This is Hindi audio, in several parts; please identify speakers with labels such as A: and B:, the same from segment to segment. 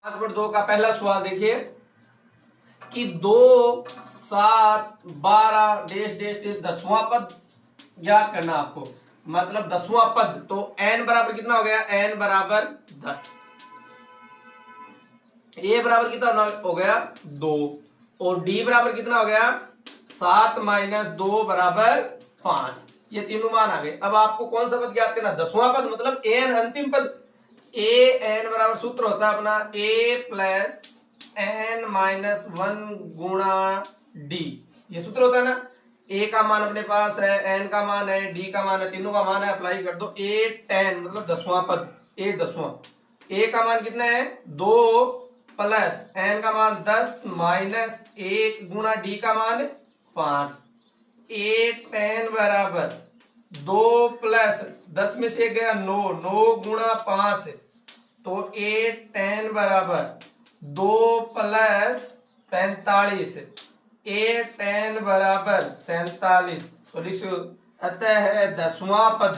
A: 5/2 का पहला सवाल देखिए कि 2, 7, 12 डेश डेश डेश 10वां पद याद करना आपको। मतलब 10वां पद तो n बराबर कितना हो गया? n बराबर 10। a बराबर कितना हो गया? 2। और d बराबर कितना हो गया? 7 - 2 बराबर 5। ये तीनों मान आ गए। अब आपको कौन सा पद याद करना? 10वां पद मतलब an अंतिम पद। an बराबर सूत्र होता है अपना a प्लस n-1 गुणा d। ये सूत्र होता है ना। a का मान अपने पास है, n का मान है, d का मान है, तीनों का मान है। अप्लाई कर दो। a 10 मतलब 10वां पद, a 10वां। a का मान कितना है? 2 प्लस n का मान 10 माइनस 1 गुणा d का मान 5। a 10 बराबर 2 प्लस 10 में से गया 9, 9 गुणा 5 तो 8 10 बराबर 2 प्लस 45। 8 10 बराबर 47। तो लिख सो अतः है 10वां पद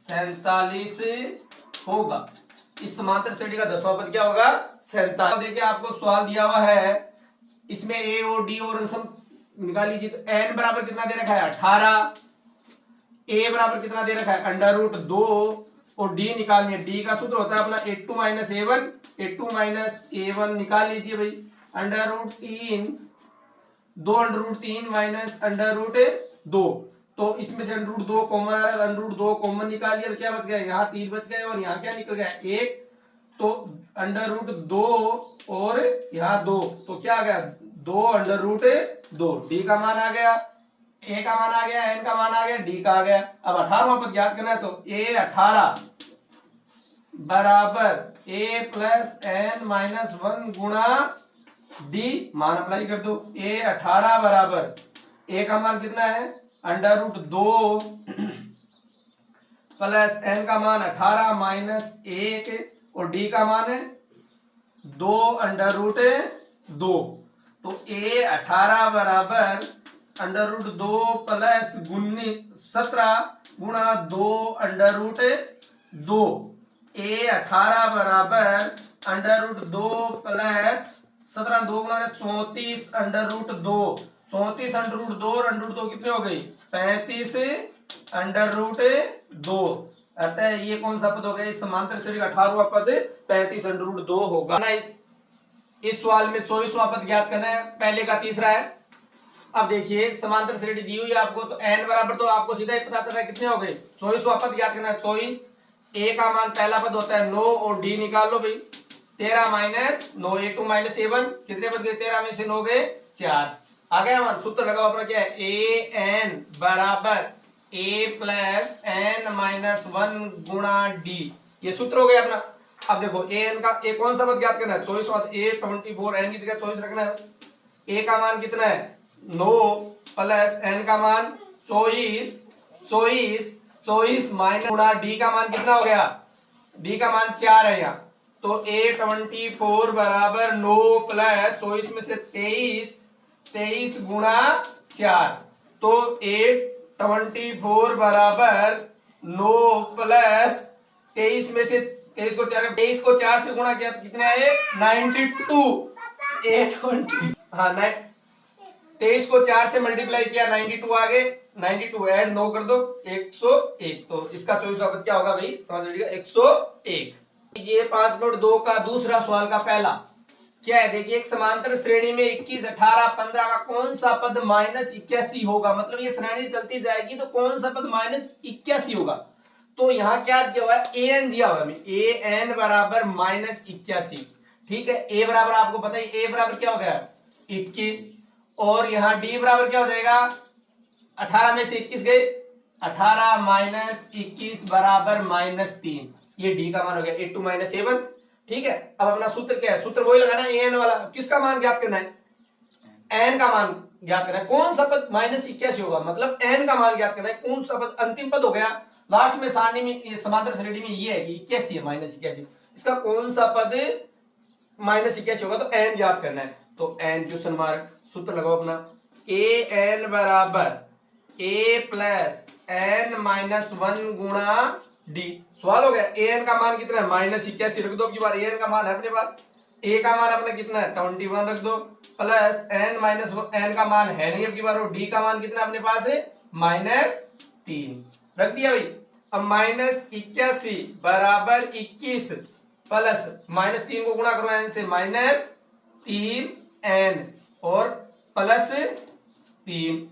A: 47 होगा। इस समांतर श्रेणी का 10वां पद क्या होगा? 47। देखिए आपको सवाल दिया हुआ है, इसमें ए और डी और सब निकाल लीजिए। तो n बराबर कितना दे रखा है? 18। a बराबर कितना दे रखा है? √2। और d निकालनी है। d का सूत्र होता है अपना a2 - a1। a2 - a1 निकाल लीजिए भाई। √3 2√3 माइनस √2। तो इसमें से √2 कॉमन आ रहा है, √2 कॉमन निकाल लिया। क्या बच गया? यहाँ 3 बच गए और यहाँ क्या निकल गया? 1। तो √2 और यहाँ 2 तो क्या आ गया? 2 √2। डी का मान आ गया, ए का मान आ गया, एन का मान आ गया, डी का आ गया। अब 18वां पद याद करना है तो a 18 बराबर a प्लस n-1 गुणा d। मान अप्लाई कर दो। a 18 बराबर a का मान कितना है? √2 प्लस n का मान 18 माइनस 1 और d का मान है 2 √2। तो a 18 बराबर √2 प्लस 17 गुणा 2 √2। a 18 बराबर √2 प्लस 17 2 गुणा 34 √2। 34 √2 और √2 कितने हो गई? 35 √2। अतः ये कौन सा पद हो गया? इस समांतर श्रेणी का 18वां पद 35 √2 होगा। इस सवाल में 24वां पद ज्ञात करना है। पहले का तीसरा है। अब देखिए समांतर श्रेणी दी हुई है आपको, तो n बराबर तो आपको सीधा ही पता चल रहा है कितने हो गए। 24वां पद ज्ञात करना है। 24 a का मान पहला पद होता है 9 और d निकाल लो भाई। 13 माइनस 9 a2 - a1 कितने बच गए? 13 में से 9 गए 4। आ गया मान। सूत्र लगाओ अपना क्या है? an बराबर a प्लस n-1 गुणा d। ये सूत्र हो गया अपना। अब देखो an का a कौन सा पद ज्ञात करना है? 24वां। a 24 n की जगह 24 रखना है। a का मान कितना है? 9 प्लस n का मान 24 माइनस गुणा d का मान कितना हो गया? d का मान 4 है यहाँ। तो a 24 बराबर 9 प्लस 24 में से 23 गुणा 4। तो a 24 बराबर 9 प्लस 23 में से 23 को 4 से गुणा किया तो कितना है? 92। हाँ 23 को 4 से मल्टीप्लाई किया 92 आ गए। 92 ऐड 9 कर दो 101। तो इसका 24वां पद क्या होगा भाई? समझ लीजिएगा 101। ये 5/2 का दूसरा सवाल का पहला क्या है? देखिए एक समांतर श्रेणी में 21, 18, 15 का कौन सा पद -81 होगा? मतलब ये श्रेणी चलती जाएगी तो कौन सा पद -81 होगा? तो यहाँ क्या दिया हुआ है? an दिया हुआ है। an बराबर -81। ठीक है। a बराबर आपको पता है, a बराबर क्या हो गया? 21। और यहाँ d बराबर क्या हो जाएगा? 18 में से 21 गए, 18 माइनस 21 बराबर -3। ये d का मान हो गया a2 - a1। ठीक है। अब अपना सूत्र क्या है? सूत्र वही लगाना है an वाला। किसका मान ज्ञात करना है? n का मान ज्ञात करना है। कौन सा पद -81 होगा? मतलब n का मान ज्ञात करना है। कौन सा पद अंतिम पद हो गया? लास्ट में सारणी में समांतर श्रेणी में ये है कि 81 है, -81। इसका कौन सा पद -81 होगा? तो n ज्ञात करना है। तो n क्वेश्चन मार्क। सूत्र लगाओ अपना an बराबर a प्लस n-1 गुणा डी। सवाल हो गया। ए एन का मान कितना है -81 रख दो की बार। ए एन का मान है अपने पास, ए का मान अपना कितना है 21 रख दो, प्लस एन माइनस एन का मान है नहीं अब की बार, और डी का मान कितना अपने पास है -3 रख दिया भाई। अब -81 बराबर 21 प्लस -3 को गुणा करो एन से -3n और प्लस 3।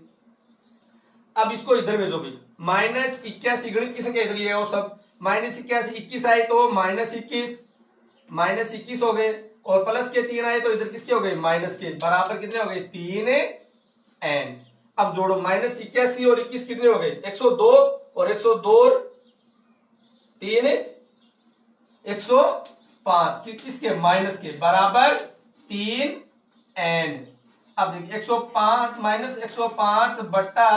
A: अब इसको इधर भेजो भाई। -81 गणित की संख्या इधर ले आओ सब। -81 21 आए तो -21 हो गए, और प्लस के 3 आए तो इधर किसके हो गए माइनस के, बराबर कितने हो गए 3n। अब जोड़ो -81 और 21 कितने हो गए 102, और 102 3 105 किसके माइनस के, बराबर 3n। अब देखिए 105 -105 बट्टा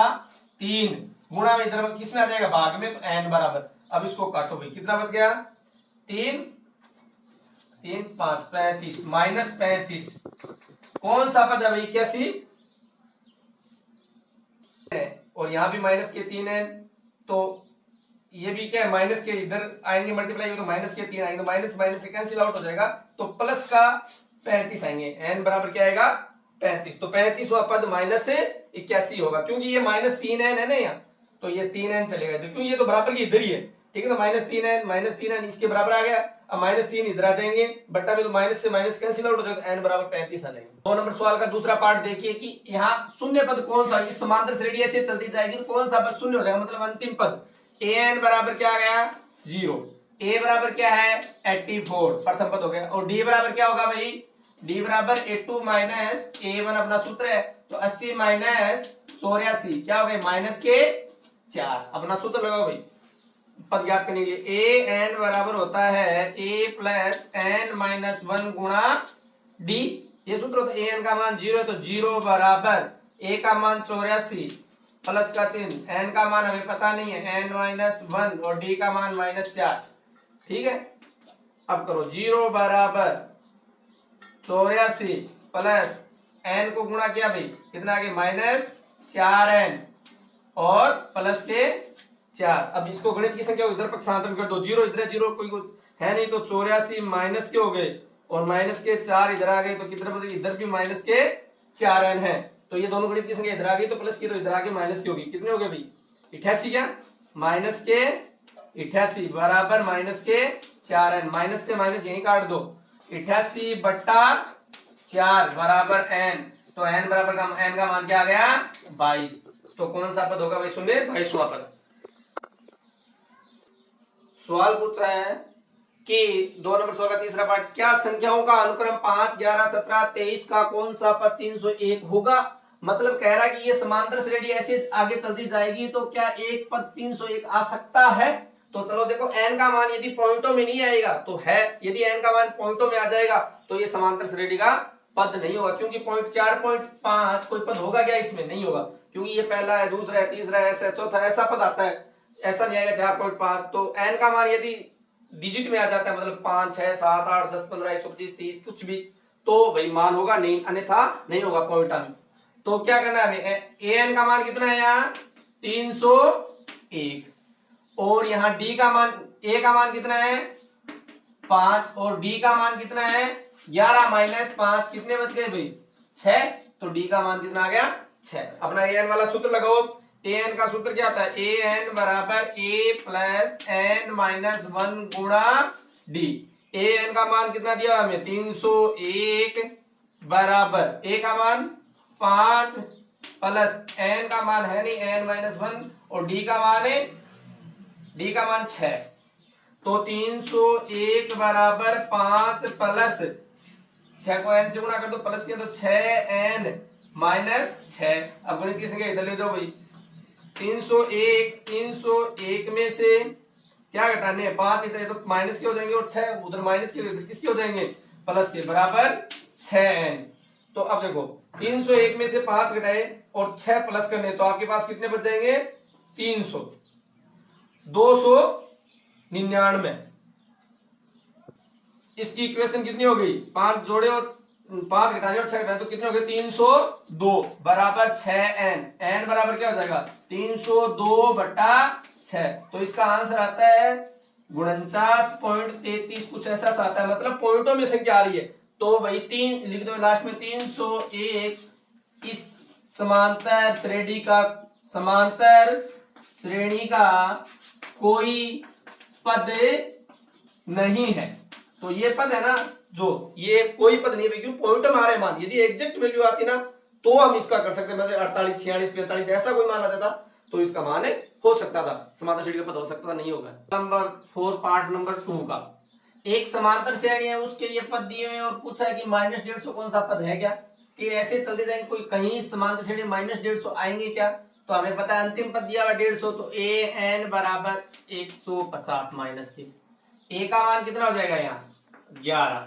A: 3 गुणा में इधर किस में आ जाएगा भाग में, तो n बराबर। अब इसको काटो भाई, कितना बच गया 3 3 5 35 -35 कौन सा पद है भाई 81, और यहां भी माइनस के 3 है, तो ये भी क्या है माइनस के इधर आएंगे मल्टीप्लाई तो माइनस के 3 आएंगे, तो माइनस माइनस से कैंसिल आउट हो जाएगा, तो प्लस का 35 आएंगे, n बराबर क्या आएगा 35। तो 35वां पद -81 होगा, क्योंकि ये -3n है ना यहाँ, तो ये 3n चलेगा इधर, क्योंकि ये तो बराबर की इधर ही है, ठीक है। तो -3n इसके बराबर आ गया। अब -3 इधर आ जाएंगे, बट्टा में तो माइनस से माइनस कैंसिल आउट हो जाएगा, n बराबर 35 आ जाएंगे। 2 नंबर सवाल का दूसरा पार्ट देखिए कि यहाँ शून्य पद कौन सा, इस समांतर श्रेणी ऐसे चलती जाएगी तो कौन सा पद शून्य हो जाएगा, मतलब अंतिम पद। an बराबर क्या आ गया 0, a बराबर क्या है 84 प्रथम पद हो गया, और d बराबर क्या होगा भाई, d बराबर 82 माइनस a1 अपना सूत्र है, तो 80 माइनस 84 क्या हो गए -4। अपना सूत्र लगाओ भाई पद याद करने के लिए। ए एन बराबर होता है a प्लस एन माइनस 1 गुणा d, ये सूत्र होता है। ए एन का मान 0 है तो 0 बराबर a का मान 84 प्लस का चिन्ह, n का मान हमें पता नहीं है n माइनस 1 और d का मान -4, ठीक है। अब करो 0 बराबर 84 प्लस n को गुणा किया भाई कितना आ गया -4n और प्लस के 4। अब इसको गणित की संख्या इधर पक्षांतर कर दो, 0 इधर 0 कोई है नहीं, तो 84 माइनस के हो गए और माइनस के 4 इधर आ गए, तो कितना बदले इधर भी माइनस के 4n है, तो ये दोनों गणित की संख्या इधर आ गई, तो प्लस की तो इधर आगे माइनस की होगी, कितने हो गए भाई 88 क्या माइनस के 88 बराबर -4n, माइनस से माइनस यही काट दो, 88 बट्टा 4 बराबर n, तो n बराबर का n का मान क्या आ गया 22। तो कौन सा पद होगा भाई सुनिए 22वां पद। सवाल पूछ रहा है कि 2 नंबर सवाल का तीसरा पार्ट, क्या संख्याओं का अनुक्रम 5 11 17 23 का कौन सा पद 301 होगा। मतलब कह रहा है कि ये समांतर श्रेणी ऐसे आगे चलती जाएगी तो क्या एक पद 301 आ सकता है। तो चलो देखो n का मान यदि पॉइंटों में नहीं आएगा तो है, यदि n का मान पॉइंटों में आ जाएगा तो ये समांतर श्रेणी का पद नहीं होगा, क्योंकि पॉइंट 4.5 कोई पद होगा क्या इसमें, नहीं होगा, क्योंकि ये पहला है दूसरा है तीसरा है ऐसा चौथा ऐसा पद आता है, ऐसा नहीं आएगा 4.5। तो n का मान यदि डिजिट में आ जाता है मतलब 5 6 7 8 10 15 125 30 कुछ भी, तो भाई मान होगा, नहीं अन्यथा नहीं होगा पॉइंट में। तो क्या करना है, an का मान कितना है यहाँ 301, और यहाँ d का मान a का मान कितना है 5 और d का मान कितना है 11 माइनस 5 कितने बच गए भाई 6, तो d का मान कितना आ गया 6। अपना an वाला सूत्र लगाओ, an का सूत्र क्या आता है an बराबर a प्लस n माइनस 1 गुणा d। an का मान कितना दिया हमें 301 बराबर a का मान 5 प्लस n का मान है नहीं n माइनस 1 और d का मान है d का मान 6, तो 301 बराबर 5 प्लस 6 को n से गुणा कर दो, प्लस किया तो 6n माइनस 6। अब गणित की संख्या इधर ले जाओ भाई, 301 में से क्या घटाने हैं 5 इधर तो माइनस के हो जाएंगे और 6 उधर माइनस के किसके हो जाएंगे प्लस के, बराबर 6n। तो अब देखो 301 में से 5 घटाए और 6 प्लस करने, तो आपके पास कितने बच जाएंगे 300 299। इसकी इक्वेशन कितनी हो गई 5 जोड़े और 5 घटाने और 6 घटाने तो कितने हो गए 302 बराबर 6n, n बराबर क्या हो जाएगा 302 बटा 6। तो इसका आंसर आता है 49.33 कुछ ऐसा आता है, मतलब पॉइंटों में संख्या आ रही है। तो भाई 3 लिख दो लास्ट में, 301 इस समांतर श्रेणी का कोई पद नहीं है। तो ये पद है ना, जो ये कोई पद नहीं है, क्योंकि पॉइंट में आ रहे मान। यदि एग्जैक्ट वैल्यू आती ना तो हम इसका कर सकते हैं, मतलब 48, 46, 45 ऐसा कोई मान आ जाता तो इसका मान हो सकता था, समांतर श्रेणी का पद हो सकता था, नहीं होगा। नंबर 4 पार्ट नंबर 2 का, एक समांतर श्रेणी है, उसके ये पद दिए हुए और पूछा है कि -150 कौन सा पद है क्या, कि ऐसे चलते जाएंगे, कोई कहीं समांतर श्रेणी -150 आएंगे क्या। तो हमें पता है अंतिम पद दिया हुआ 150, तो an बराबर 150 माइनस के, a का मान कितना हो जाएगा यहाँ 11,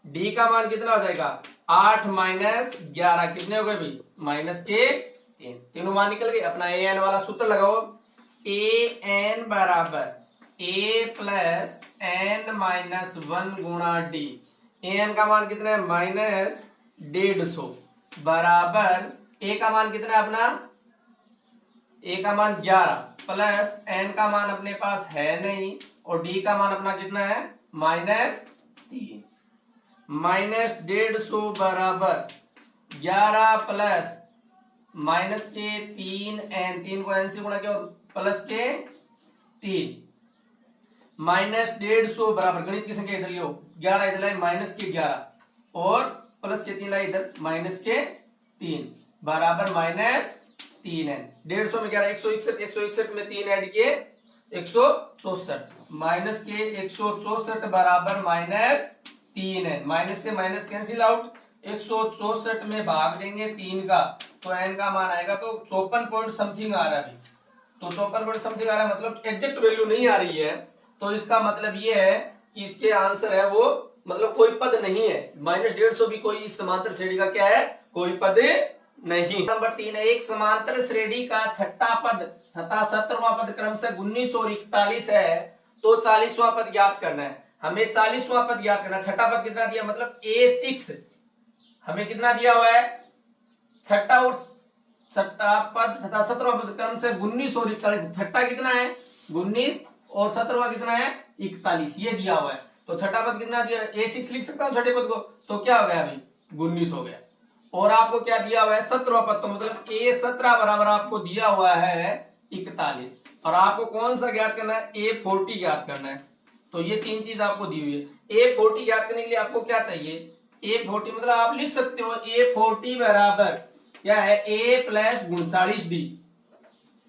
A: d का मान कितना हो जाएगा 8 माइनस 11 कितने हो गए भाई माइनस के 3, तीनों मान निकल गए। अपना an वाला सूत्र लगाओ, an बराबर a प्लस n माइनस 1 गुणा d, an का मान कितना है -150 बराबर a का मान कितना है अपना, a का मान 11 प्लस n का मान अपने पास है नहीं, और d का मान अपना कितना है -3, -150 बराबर 11 प्लस माइनस के 3n, 3 को n से गुणा किया और प्लस के 3, -150 बराबर गणित की संख्या इधर लियो, 11 इधर लाई माइनस के 11 और प्लस के 3 लाई इधर माइनस के 3 बराबर -3n, 150 में 11 161, 161 में 3 ऐड किए 164, माइनस के 164 बराबर -3n, माइनस से माइनस कैंसिल आउट, 164 में भाग देंगे 3 का तो n का मान आएगा तो 54 पॉइंट समथिंग आ रहा है। तो 54 पॉइंट समथिंग आ रहा है, मतलब एग्जैक्ट वैल्यू नहीं आ रही है, तो इसका मतलब ये है कि इसके आंसर है वो, मतलब कोई पद नहीं है, -150 भी कोई समांतर श्रेणी का क्या है, कोई पद नहीं। नंबर 3 है, एक समांतर श्रेणी का छठा पद तथा 17वां पद क्रमशः 19 और 41 है, तो 40वां पद ज्ञात करना है। हमें 40वां पद ज्ञात करना है। छठा पद कितना दिया, मतलब A6 हमें कितना दिया हुआ है, छठा पद तथा 17वां पद क्रमशः 19 और 41, छठा कितना है 19 और 17वां कितना है 41, ये दिया हुआ है। तो छठा पद कितना दिया, A6 लिख सकता हूं छठे पद को, तो क्या हो गया भाई 19 हो गया। और आपको क्या दिया हुआ है 17वां पद, तो मतलब A17 बराबर आपको दिया हुआ है 41, और आपको कौन सा ज्ञात करना है, A40 ज्ञात करना है। तो ये 3 चीज आपको दी हुई है। A40 ज्ञात करने के लिए आपको क्या चाहिए, A40 मतलब आप लिख सकते हो A40 बराबर क्या है A प्लस 39D,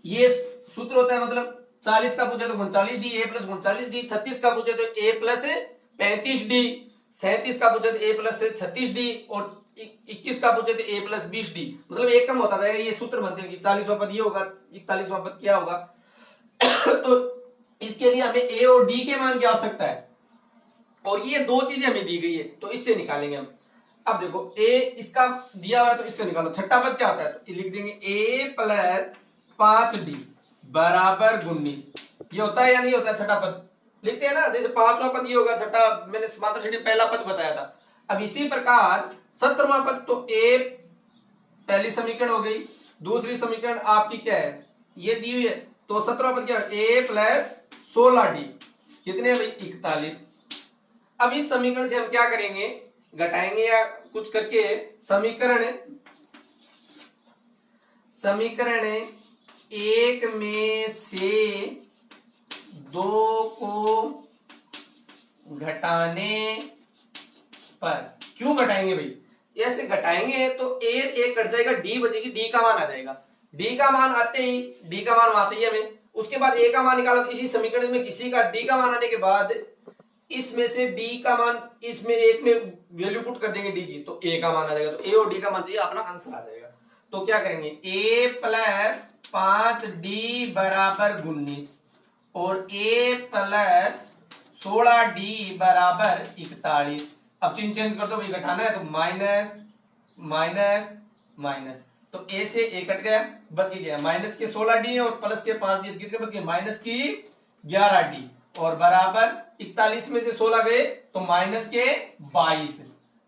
A: ये सूत्र होता है, मतलब 40 का पूछे तो 39D, A प्लस 39D, 36 का पूछे तो A प्लस 35D, 37 का पूछे तो A प्लस 36D, और 21 का पूछे तो A प्लस 20D, मतलब एक कम होता जाएगा। ये सूत्र बनते हैं कि 40वां पद ये होगा, 41वां पद क्या होगा। तो इसके लिए हमें A और D के मान की आवश्यकता है, और ये 2 चीजें हमें दी गई है, तो इससे निकालेंगे हम। अब देखो A इसका दिया हुआ है तो इससे निकालो। छठा पद क्या होता है, तो लिख देंगे A प्लस 5D बराबर 19, ये होता है या नहीं होता है, छठा पद लिखते हैं ना, जैसे 5वां पद ये होगा, छठा मैंने समांतर श्रेणी पहला पद बताया था। अब इसी प्रकार 17वां पद, तो A पहली समीकरण हो गई, दूसरी समीकरण आपकी क्या है ये दी हुई है, तो 17वां पद क्या है A प्लस 16D कितने है भाई 41। अब इस समीकरण से हम क्या करेंगे, घटाएंगे या कुछ करके समीकरण 1 में से 2 को घटाने पर, क्यों घटाएंगे भाई, ऐसे घटाएंगे तो A कट जाएगा, D बचेगी, D का मान आ जाएगा। D का मान आते ही D का मान वहां चाहिए हमें, उसके बाद A का मान निकाला, तो इसी समीकरण में किसी का D का मान आने के बाद इसमें से D का मान इसमें एक में वैल्यू पुट कर देंगे D की, तो A का मान आ जाएगा। तो A और D का मान चाहिए, अपना आंसर आ जाएगा। तो क्या करेंगे A प्लस 5D बराबर 19 और A प्लस 16D बराबर 41। अब चिन्ह चेंज कर दो भाई, घटाना है तो माइनस माइनस माइनस, तो A से A कट गया, बच गया माइनस के 16D और प्लस के 5D, कितने बच गए माइनस की 11D, और बराबर 41 में से 16 गए तो माइनस के 22।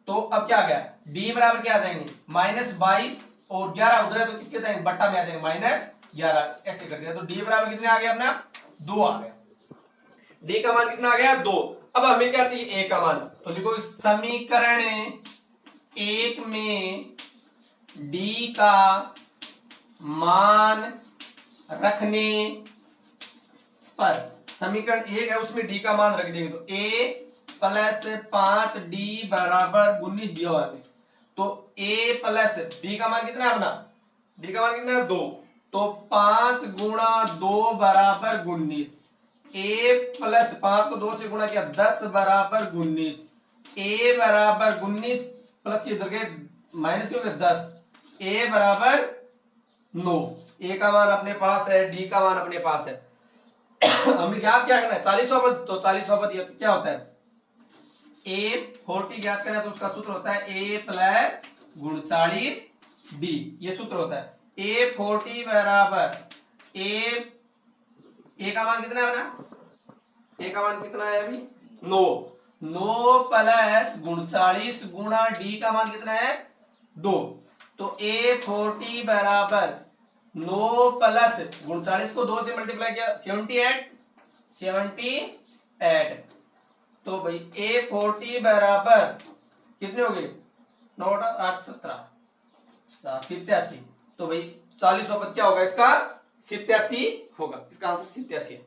A: तो अब क्या आ गया D बराबर क्या आ जाएंगे -22 और 11 उधर है तो किसके जाएंगे बट्टा में आ जाएंगे -11, ऐसे कर दिया। तो D बराबर कितने आ गया अपना 2 आ गया। डी का मान कितना आ गया 2। अब हमें क्या चाहिए ए का मान, तो लिखो समीकरण 1 में डी का मान रखने पर, समीकरण 1 है उसमें डी का मान रख देंगे तो a प्लस 5 डी बराबर 19 दिया हुआ है। तो a प्लस डी का मान कितना है अपना, डी का मान कितना है 2, तो 5 गुणा 2 बराबर 19, a प्लस 5 को 2 से गुणा किया 10 बराबर 19, a बराबर 19 प्लस इधर के माइनस क्यों 10, a बराबर 9। a का मान अपने पास है, डी का मान अपने पास है। हमें क्या करना है 40वां पद, तो 40वां पद क्या होता है a40 ज्ञात करना है, तो उसका सूत्र होता है a प्लस गुण 40 d, ये सूत्र होता है। a40 बराबर a का मान कितना है अपना, a का मान कितना है अभी 9 प्लस गुण 40 गुणा d का मान कितना है 2, तो a40 बराबर 9 प्लस गुण 40 को 2 से मल्टीप्लाई किया 78, तो भाई a40 बराबर कितने हो गए 9 8 17 87, तो भाई 40वां पद क्या होगा इसका 87 होगा, इसका आंसर 87 है।